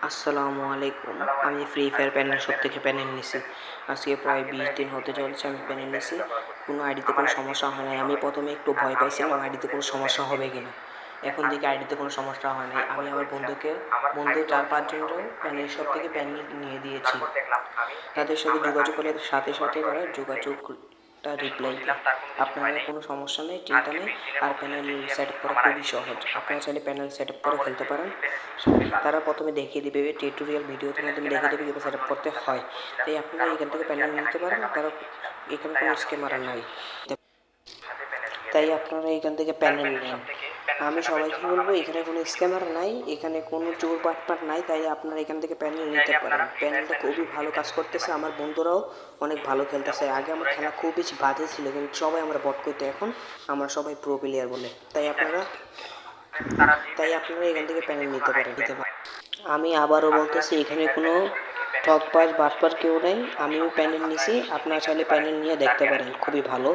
আসসালামু আলাইকুম। আমি ফ্রি ফায়ার প্যানেল শপ থেকে প্যানেল নিছি। আজকে প্রায় 20 দিন হতে চলেছে আমি প্যানেল নিছি। কোনো আইডিতে কোনো সমস্যা হয় নাই। আমি প্রথমে একটু ভয় পাইছিলাম আইডিতে কোনো সমস্যা হবে কিনা। এখন দেখি আইডিতে কোনো সমস্যা হয় নাই। আমি আমার বন্ধু 4-5 জনের প্যানেল শপ থেকে প্যানেল নিয়ে দিয়েছি। তাদের সাথে যোগাযোগ করলে সাথে সাথে তারা যোগাযোগটা রিপ্লাই দেয়। আপনারা কোনো সমস্যা নেই, চিন্তা নেই। আর প্যানেল সেট আপ করা খুবই সহজ। আপনারা চাইলে প্যানেল সেট আপ করে খেলতে পারেন। তারা প্রথমে দেখিয়ে দেবে, টিউটোরিয়াল ভিডিওর মাধ্যমে দেখিয়ে দেবে কীভাবে সেট আপ করতে হয়। তাই আপনারা এখান থেকে প্যানেল নিতে পারেন। তারা এখানে কোনো স্ক্যামার নাই, তাই আপনারা এখান থেকে প্যানেল নেন। আমি সবাইকে বলবো এখানে কোনো স্ক্যামার নাই, এখানে কোনো চোর বাটপাট নাই। তাই আপনারা এখান থেকে প্যানেল নিতে পারেন। প্যানেলটা খুবই ভালো কাজ করতেছে। আমার বন্ধুরাও অনেক ভালো খেলতেছে। আগে আমার খেলা খুব বেশি বাজে ছিল, কিন্তু সবাই আমরা বট করতে, এখন আমরা সবাই প্রো প্লেয়ার বলে। তাই আপনারা এখান থেকে প্যানেল নিতে পারেন। আমি আবারও বলতেছি, এখানে কোনো ঠকবাজ বাটপার কেউ নেই। আমিও প্যানেল নিছি, আপনারা চাইলে প্যানেল নিয়ে দেখতে পারেন, খুবই ভালো।